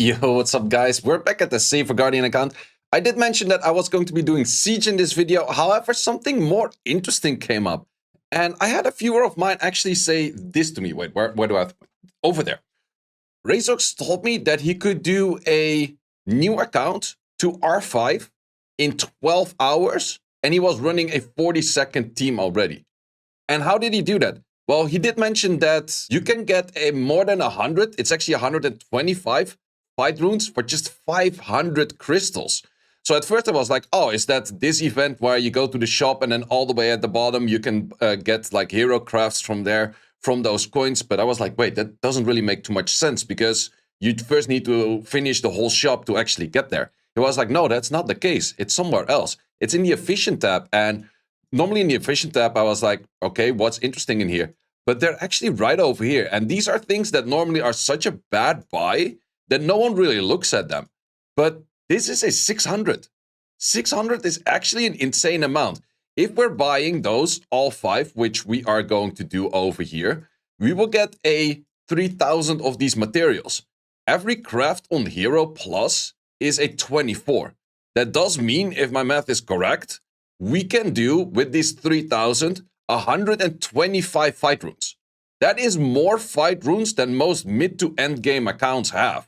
Yo, what's up guys? We're back at the Save for Guardian account. I did mention that I was going to be doing Siege in this video, however, something more interesting came up. And I had a viewer of mine actually say this to me. Wait, where do I have to put? Over there. Razox told me that he could do a new account to R5 in 12 hours, and he was running a 40-second team already. And how did he do that? Well, he did mention that you can get a more than 100, it's actually 125 fight runes for just 500 crystals. So at first I was like, oh, is that this event where you go to the shop and then all the way at the bottom you can get like hero crafts from there, from those coins? But I was like, wait, that doesn't really make too much sense because you first need to finish the whole shop to actually get there. It was like, no, that's not the case. It's somewhere else. It's in the efficient tab. And normally in the efficient tab, I was like, okay, what's interesting in here? But they're actually right over here. And these are things that normally are such a bad buy that no one really looks at them. But this is a 600. 600 is actually an insane amount. If we're buying those, all 5, which we are going to do over here, we will get a 3,000 of these materials. Every craft on Hero Plus is a 24. That does mean, if my math is correct, we can do with these 3,000 125 fight runes. That is more fight runes than most mid to end game accounts have.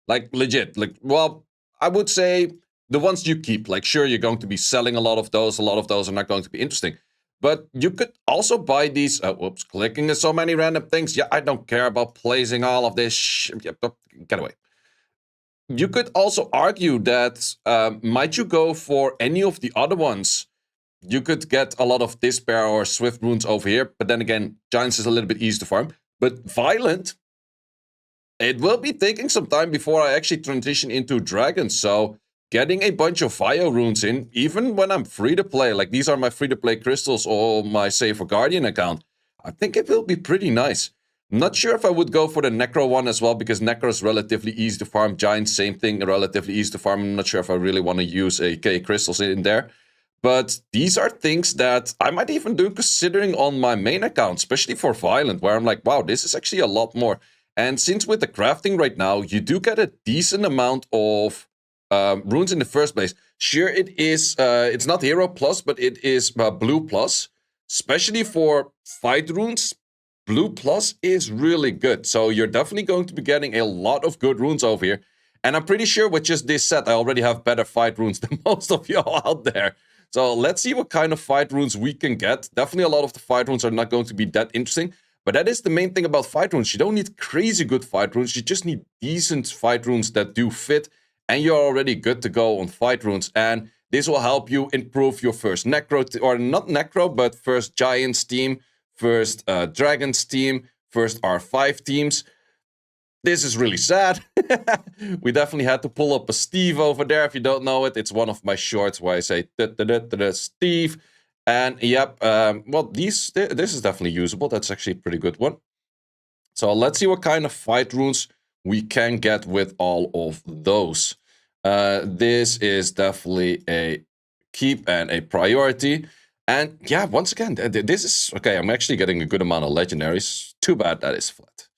Like legit, like, well, I would say the ones you keep, like sure, you're going to be selling a lot of those are not going to be interesting. But you could also buy these, whoops, clicking so many random things. Yeah, I don't care about placing all of this get away. You could also argue that, might you go for any of the other ones? You could get a lot of Despair or Swift runes over here, but then again, Giants is a little bit easy to farm. But Violent, it will be taking some time before I actually transition into Dragons, so getting a bunch of Fire runes in, even when I'm free to play, like these are my free to play crystals or my Save for Guardian account, I think it will be pretty nice. I'm not sure if I would go for the Necro one as well, because Necro is relatively easy to farm. Giants, same thing, relatively easy to farm. I'm not sure if I really want to use a K crystals in there. But these are things that I might even do considering on my main account, especially for Violent, where I'm like, wow, this is actually a lot more. And since with the crafting right now, you do get a decent amount of runes in the first place. Sure, it is, it's not Hero Plus, but it is Blue Plus. Especially for fight runes, Blue Plus is really good. So you're definitely going to be getting a lot of good runes over here. And I'm pretty sure with just this set, I already have better fight runes than most of y'all out there. So let's see what kind of fight runes we can get. Definitely a lot of the fight runes are not going to be that interesting. But that is the main thing about fight runes. You don't need crazy good fight runes. You just need decent fight runes that do fit. And you're already good to go on fight runes. And this will help you improve your first Necro, or not Necro, but first Giants team, first Dragons team, first R5 teams. This is really sad. We definitely had to pull up a Steve over there. If you don't know it, it's one of my shorts where I say Steve. And yep, well, this is definitely usable. That's actually a pretty good one. So let's see what kind of fight runes we can get with all of those. This is definitely a keep and a priority. And yeah, once again, this is okay. I'm actually getting a good amount of legendaries. Too bad that is flat.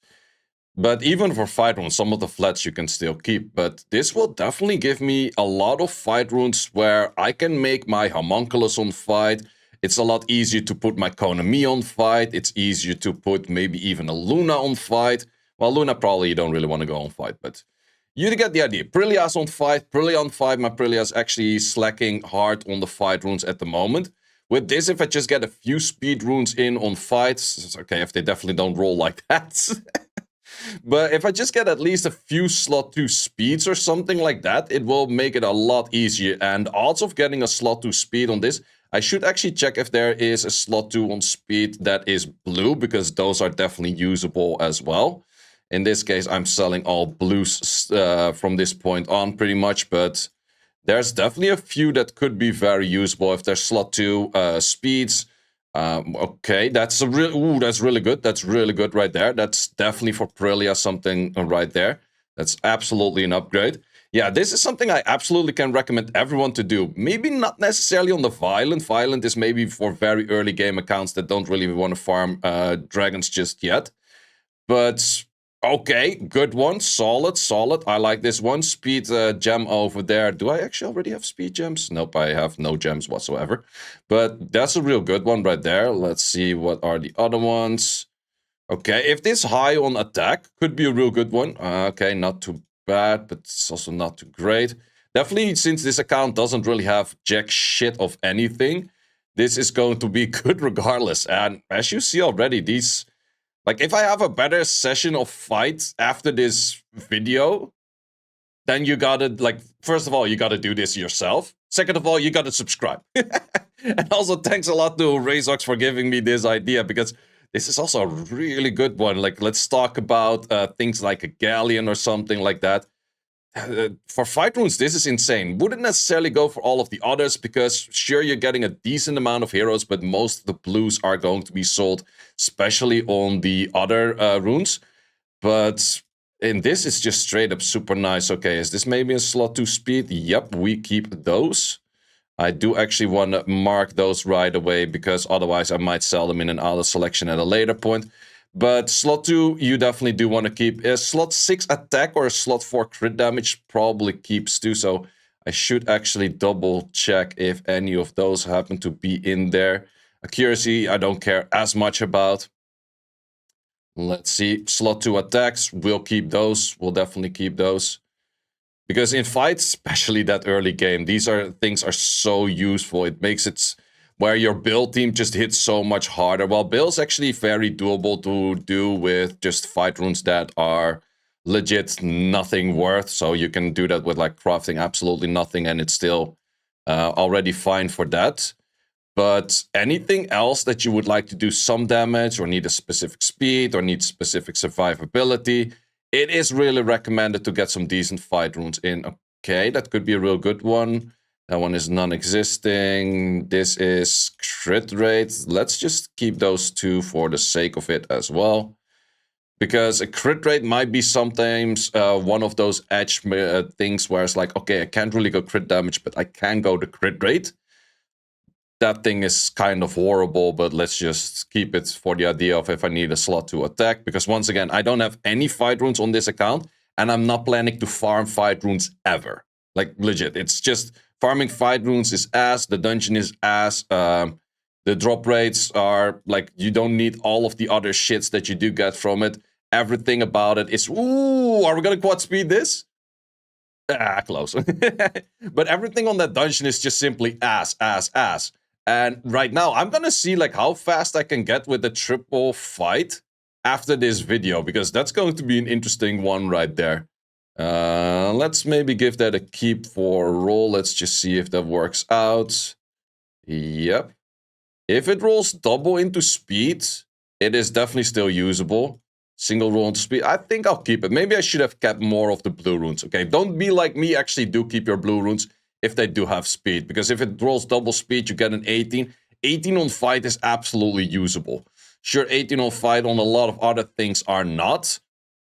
But even for fight runes, some of the flats you can still keep. But this will definitely give me a lot of fight runes where I can make my Homunculus on fight. It's a lot easier to put my Konami on fight. It's easier to put maybe even a Luna on fight. Well, Luna probably you don't really want to go on fight, but you get the idea. Prilea's on fight. Prilea on fight. My Prilea's actually slacking hard on the fight runes at the moment. With this, if I just get a few speed runes in on fights, it's okay if they definitely don't roll like that. But if I just get at least a few slot 2 speeds or something like that, it will make it a lot easier. And odds of getting a slot 2 speed on this, I should actually check if there is a slot 2 on speed that is blue, because those are definitely usable as well. In this case, I'm selling all blues from this point on pretty much, but there's definitely a few that could be very usable if there's slot 2 speeds. Okay, that's that's really good. That's really good right there. That's definitely for Prilea something right there. That's absolutely an upgrade. Yeah, this is something I absolutely can recommend everyone to do. Maybe not necessarily on the Violent. Violent is maybe for very early game accounts that don't really want to farm dragons just yet. But Okay, good one. Solid, solid. I like this one. Speed gem over there. Do I actually already have speed gems? Nope, I have no gems whatsoever. But that's a real good one right there. Let's see what are the other ones. Okay, if this high on attack, could be a real good one. Okay, not too bad, but it's also not too great. Definitely, since this account doesn't really have jack shit of anything, this is going to be good regardless. And as you see already, these... Like, if I have a better session of fights after this video, then you gotta, like, first of all, you gotta do this yourself. Second of all, you gotta subscribe. And also, thanks a lot to Razox for giving me this idea, because this is also a really good one. Like, let's talk about things like a galleon or something like that. For fight runes, this is insane. Wouldn't necessarily go for all of the others, because sure, you're getting a decent amount of heroes, but most of the blues are going to be sold, especially on the other runes. But in this, it's just straight up super nice. Okay, is this maybe a slot 2 speed? Yep, we keep those. I do actually want to mark those right away, because otherwise I might sell them in an auto selection at a later point. But slot 2, you definitely do want to keep. Slot 6 attack or slot 4 crit damage probably keeps too. So I should actually double check if any of those happen to be in there. Accuracy, I don't care as much about. Let's see. Slot 2 attacks, we'll keep those. We'll definitely keep those. Because in fights, especially that early game, these things are so useful. It makes it where your build team just hits so much harder. Well, build's actually very doable to do with just fight runes that are legit nothing worth. So you can do that with like crafting absolutely nothing, and it's still already fine for that. But anything else that you would like to do some damage, or need a specific speed, or need specific survivability, it is really recommended to get some decent fight runes in. Okay, that could be a real good one. That one is non-existing. This is crit rate. Let's just keep those two for the sake of it as well. Because a crit rate might be sometimes one of those edge things where it's like, okay, I can't really go crit damage, but I can go the crit rate. That thing is kind of horrible, but let's just keep it for the idea of if I need a slot to attack. Because once again, I don't have any fight runes on this account, and I'm not planning to farm fight runes ever. Like, legit. It's just farming fight runes is ass, the dungeon is ass, the drop rates are, like, you don't need all of the other shits that you do get from it. Everything about it is, ooh, are we gonna quad speed this? Ah, close. But everything on that dungeon is just simply ass, ass, ass. And right now, I'm gonna see like how fast I can get with the triple fight after this video, because that's going to be an interesting one right there. Let's maybe give that a keep for a roll. Let's just see if that works out. Yep. If it rolls double into speed, it is definitely still usable. Single roll into speed, I think I'll keep it. Maybe I should have kept more of the blue runes. Okay, don't be like me, actually do keep your blue runes if they do have speed. Because if it rolls double speed, you get an 18. 18 on fight is absolutely usable. Sure, 18 on fight on a lot of other things are not.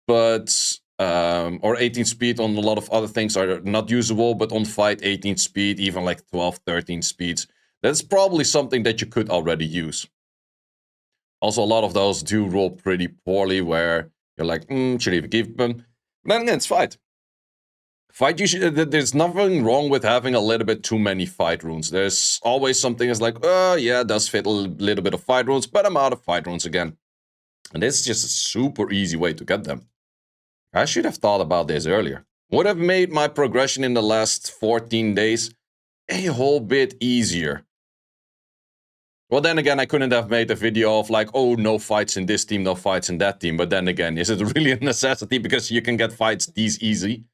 But, or 18 speed on a lot of other things are not usable. But on fight, 18 speed, even like 12, 13 speeds. That's probably something that you could already use. Also, a lot of those do roll pretty poorly, where you're like, should even keep them. But then again, it's fight. Fight, there's nothing wrong with having a little bit too many fight runes. There's always something that's like, oh yeah, it does fit a little bit of fight runes, but I'm out of fight runes again. And this is just a super easy way to get them. I should have thought about this earlier. Would have made my progression in the last 14 days a whole bit easier. Well, then again, I couldn't have made a video of like, oh, no fights in this team, no fights in that team. But then again, is it really a necessity? Because you can get fights these easy.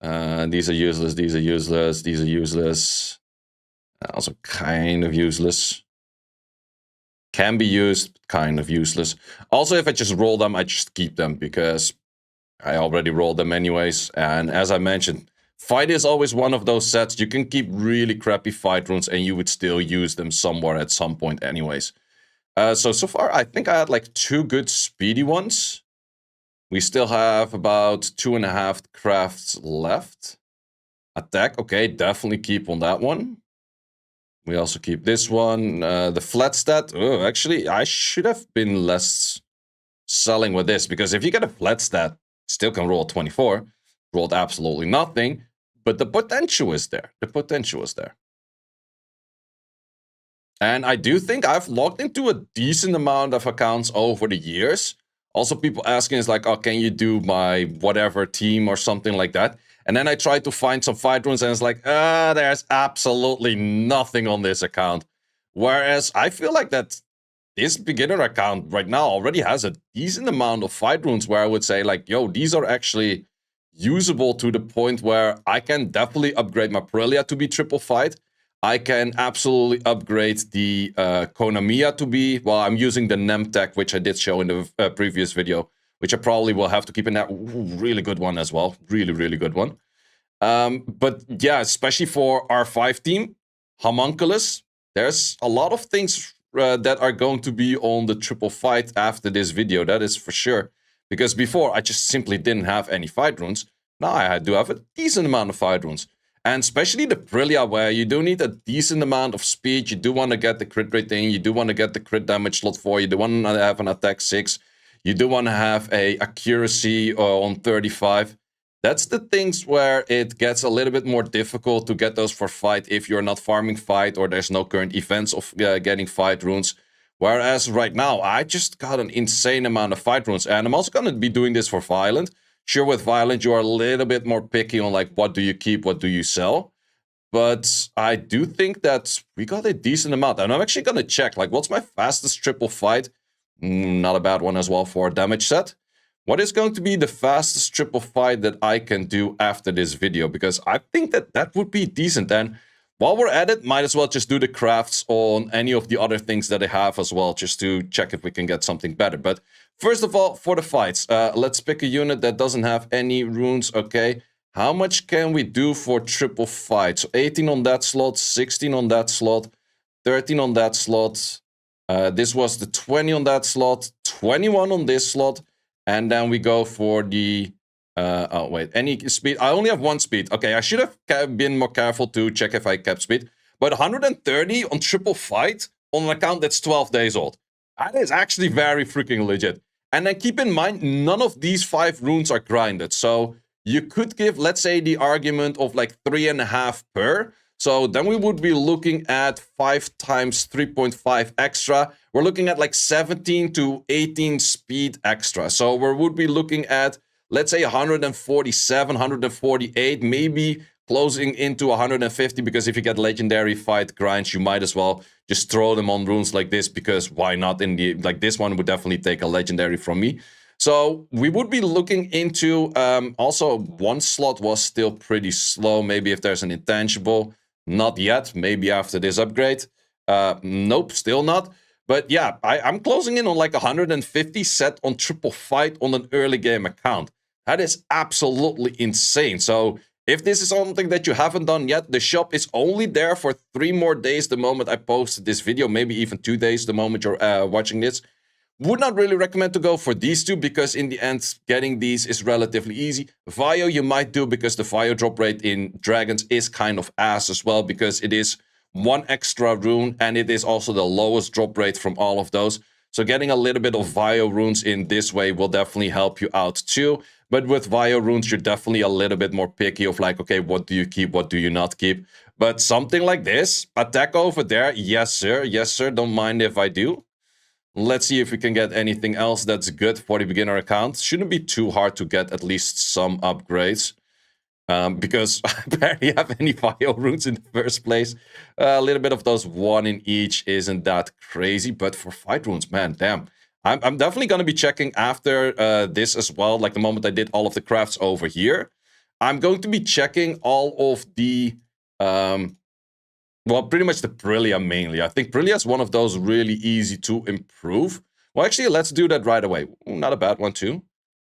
These are useless, these are useless, these are useless. Also kind of useless. Can be used, kind of useless. Also, if I just roll them, I just keep them, because I already rolled them anyways. And as I mentioned, fight is always one of those sets. You can keep really crappy fight runes and you would still use them somewhere at some point anyways. So far, I think I had like 2 good speedy ones. We still have about 2.5 crafts left. Attack, okay, definitely keep on that one. We also keep this one. The flat stat, oh, actually, I should have been less selling with this, because if you get a flat stat, still can roll 24, rolled absolutely nothing, but the potential is there. The potential is there. And I do think I've logged into a decent amount of accounts over the years. Also, people asking is like, oh, can you do my whatever team or something like that? And then I try to find some fight runes and it's like, there's absolutely nothing on this account. Whereas I feel like that this beginner account right now already has a decent amount of fight runes where I would say like, yo, these are actually usable to the point where I can definitely upgrade my Prilea to be triple fight. I can absolutely upgrade the Konamiya to be, well, I'm using the Nemtech, which I did show in the previous video, which I probably will have to keep in that. Ooh, really good one as well. Really, really good one. But yeah, especially for our 5 team, Homunculus, there's a lot of things that are going to be on the triple fight after this video, that is for sure. Because before, I just simply didn't have any fight runes. Now I do have a decent amount of fight runes. And especially the Prilea, where you do need a decent amount of speed. You do want to get the crit rate in. You do want to get the crit damage slot 4. You do want to have an attack 6. You do want to have a accuracy on 35. That's the things where it gets a little bit more difficult to get those for fight if you're not farming fight or there's no current events of getting fight runes. Whereas right now, I just got an insane amount of fight runes. And I'm also going to be doing this for Violent. Sure, with Violent, you are a little bit more picky on like what do you keep, what do you sell. But I do think that we got a decent amount. And I'm actually going to check, like, what's my fastest triple fight? Not a bad one as well for a damage set. What is going to be the fastest triple fight that I can do after this video? Because I think that that would be decent. And while we're at it, might as well just do the crafts on any of the other things that I have as well, just to check if we can get something better. But first of all, for the fights, let's pick a unit that doesn't have any runes. Okay, how much can we do for triple fight? So 18 on that slot, 16 on that slot, 13 on that slot. This was the 20 on that slot, 21 on this slot. And then we go for the... oh, wait. Any speed? I only have 1 speed. Okay, I should have been more careful to check if I kept speed. But 130 on triple fight on an account that's 12 days old. That is actually very freaking legit. And then keep in mind, none of these 5 runes are grinded. So you could give, let's say, the argument of like 3.5 per. So then we would be looking at 5 times 3.5 extra. We're looking at like 17 to 18 speed extra. So we would be looking at, let's say, 147, 148, maybe closing into 150, because if you get legendary fight grinds, you might as well just throw them on runes like this, because why not? In the like this one would definitely take a legendary from me. So we would be looking into also 1 slot was still pretty slow. Maybe if there's an intangible. Not yet. Maybe after this upgrade. Nope, still not. But yeah, I'm closing in on like 150 set on triple fight on an early game account. That is absolutely insane. So if this is something that you haven't done yet, the shop is only there for 3 more days the moment I posted this video. Maybe even 2 days the moment you're watching this. Would not really recommend to go for these 2, because in the end, getting these is relatively easy. Vio you might do, because the Vio drop rate in Dragons is kind of ass as well, because it is 1 extra rune, and it is also the lowest drop rate from all of those. So getting a little bit of Vio runes in this way will definitely help you out too. But with Vio runes, you're definitely a little bit more picky of like, okay, what do you keep, what do you not keep? But something like this, attack over there, yes sir, don't mind if I do. Let's see if we can get anything else that's good for the beginner account. Shouldn't be too hard to get at least some upgrades. Because I barely have any Vio runes in the first place. A little bit of those 1 in each isn't that crazy. But for fight runes, man, damn. I'm definitely going to be checking after this as well. Like the moment I did all of the crafts over here. I'm going to be checking all of the... well, pretty much the Prilea mainly. I think Prilea is one of those really easy to improve. Well, actually, let's do that right away. Ooh, not a bad one too.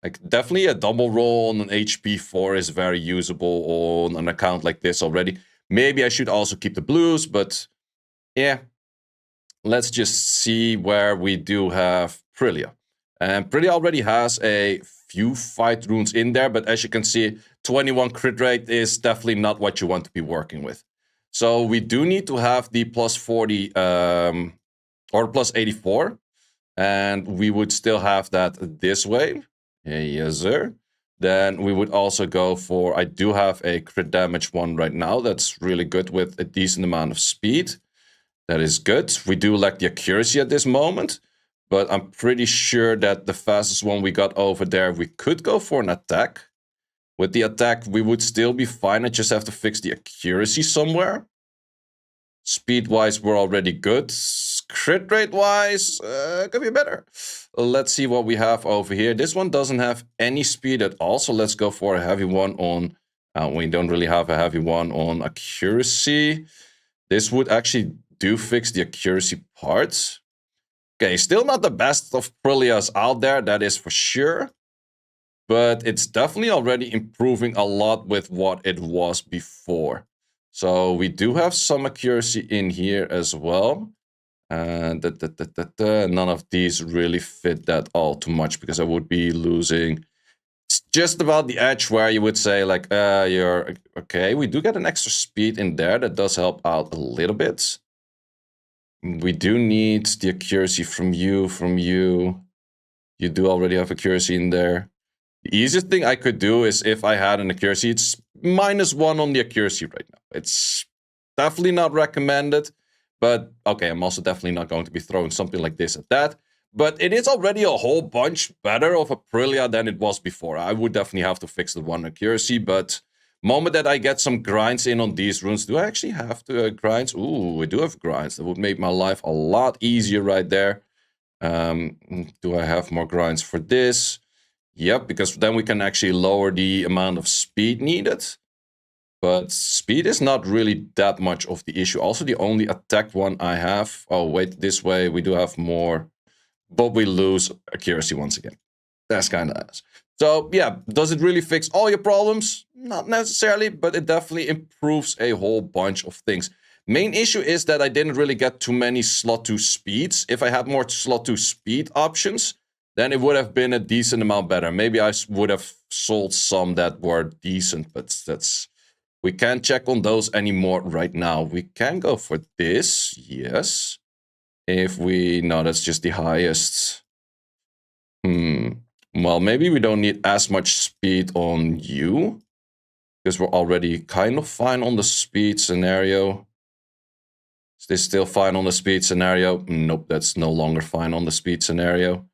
Like, definitely a double roll on an HP 4 is very usable on an account like this already. Maybe I should also keep the blues, but yeah. Let's just see where we do have Prilea. And Prilea already has a few fight runes in there, but as you can see, 21 crit rate is definitely not what you want to be working with. So we do need to have the plus 40 or plus 84. and we would still have that this way. Yes, sir. Then we would also go for, I do have a crit damage one right now. That's really good with a decent amount of speed. That is good. We do lack the accuracy at this moment, but I'm pretty sure that the fastest one we got over there, we could go for an attack. With the attack, we would still be fine. I just have to fix the accuracy somewhere. Speed-wise, we're already good. Crit rate-wise, could be better. Let's see what we have over here. This one doesn't have any speed at all, so let's go for a heavy one on... we don't really have a heavy one on accuracy. This would actually do fix the accuracy part. Okay, still not the best of Prileas out there, that is for sure. But it's definitely already improving a lot with what it was before. So we do have some accuracy in here as well. And none of these really fit that all too much because I would be losing. It's just about the edge where you would say like, you're okay. We do get an extra speed in there. That does help out a little bit. We do need the accuracy from you, You do already have accuracy in there. The easiest thing I could do is if I had an accuracy, it's -1 on the accuracy right now. It's definitely not recommended, but okay, I'm also definitely not going to be throwing something like this at that. But it is already a whole bunch better of a Prilea than it was before. I would definitely have to fix the 1 accuracy, but moment that I get some grinds in on these runes, do I actually have to grinds? Ooh, I do have grinds. That would make my life a lot easier right there. Do I have more grinds for this? Yep, because then we can actually lower the amount of speed needed. But speed is not really that much of the issue. Also, the only attack one I have... Oh, wait, this way we do have more. But we lose accuracy once again. That's kind of nice. So, yeah, does it really fix all your problems? Not necessarily, but it definitely improves a whole bunch of things. Main issue is that I didn't really get too many slot 2 speeds. If I had more slot 2 speed options, then it would have been a decent amount better. Maybe I would have sold some that were decent, but that's... We can't check on those anymore right now. We can go for this, yes. If we... No, that's just the highest. Well, maybe we don't need as much speed on you. Because we're already kind of fine on the speed scenario. Is this still fine on the speed scenario? Nope, that's no longer fine on the speed scenario.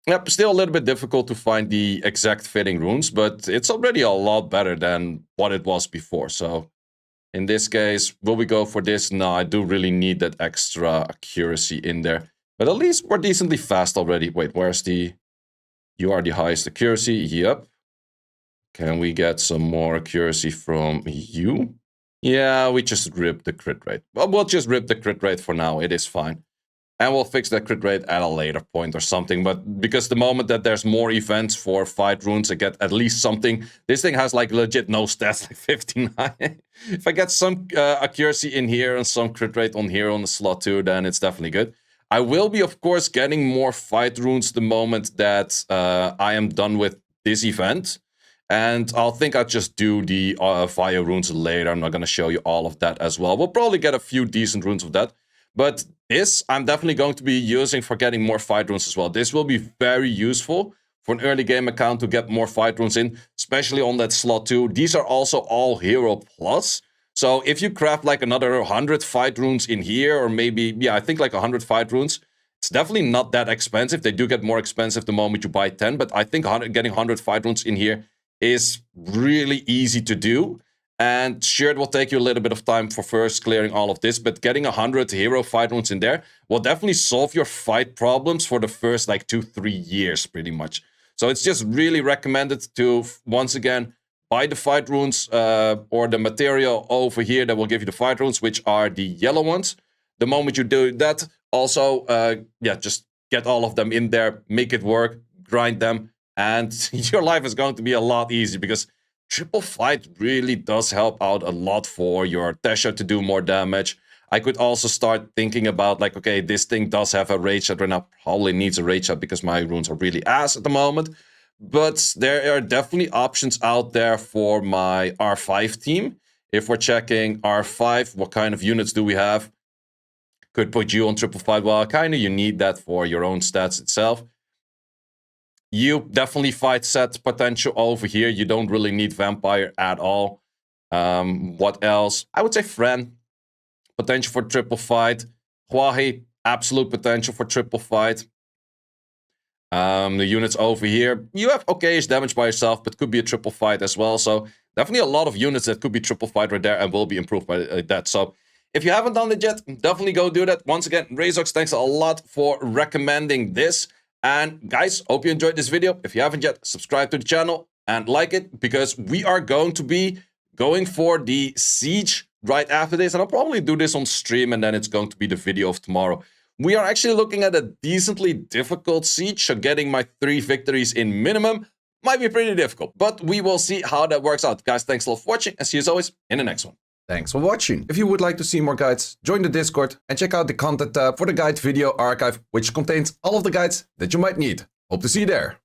Yep, still a little bit difficult to find the exact fitting runes, but it's already a lot better than what it was before. So in this case, will we go for this? No, I do really need that extra accuracy in there. But at least we're decently fast already. Wait, where's the... You are the highest accuracy. Yep. Can we get some more accuracy from you? Yeah, we just ripped the crit rate. Well, we'll just rip the crit rate for now. It is fine. And we'll fix that crit rate at a later point or something. But because the moment that there's more events for fight runes, I get at least something. This thing has like legit no stats, like 59. If I get some accuracy in here and some crit rate on here on the slot 2, then it's definitely good. I will be, of course, getting more fight runes the moment that I am done with this event. And I'll just do the fire runes later. I'm not going to show you all of that as well. We'll probably get a few decent runes of that. But this, I'm definitely going to be using for getting more fight runes as well. This will be very useful for an early game account to get more fight runes in, especially on that slot 2. These are also all hero plus. So if you craft like another 100 fight runes in here, or maybe, yeah, I think like 100 fight runes, it's definitely not that expensive. They do get more expensive the moment you buy 10, but I think getting 100 fight runes in here is really easy to do. And sure, it will take you a little bit of time for first clearing all of this, but getting 100 hero fight runes in there will definitely solve your fight problems for the first like 2-3 years, pretty much. So it's just really recommended to, once again, buy the fight runes or the material over here that will give you the fight runes, which are the yellow ones. The moment you do that, also, yeah, just get all of them in there, make it work, grind them, and your life is going to be a lot easier because triple fight really does help out a lot for your Tesha to do more damage. I could also start thinking about like, okay, this thing does have a rage shot right now. Probably needs a rage shot because my runes are really ass at the moment. But there are definitely options out there for my R5 team. If we're checking R5, what kind of units do we have? could put you on triple fight. Well, kind of you need that for your own stats itself. You definitely fight set potential over here. You don't really need Vampire at all. What else? I would say Friend. Potential for triple fight. Hwahi, absolute potential for triple fight. The units over here, you have okayish damage by yourself, but could be a triple fight as well. So definitely a lot of units that could be triple fight right there and will be improved by that. So if you haven't done it yet, definitely go do that. Once again, Razox, thanks a lot for recommending this. And guys, hope you enjoyed this video. If you haven't yet, subscribe to the channel and like it, because we are going to be going for the Siege right after this. And I'll probably do this on stream, and then it's going to be the video of tomorrow. We are actually looking at a decently difficult siege, so getting my 3 victories in minimum might be pretty difficult, but we will see how that works out. Guys, thanks a lot for watching, and see you as always in the next one. Thanks for watching. If you would like to see more guides, join the Discord and check out the content tab for the guide video archive, which contains all of the guides that you might need. Hope to see you there.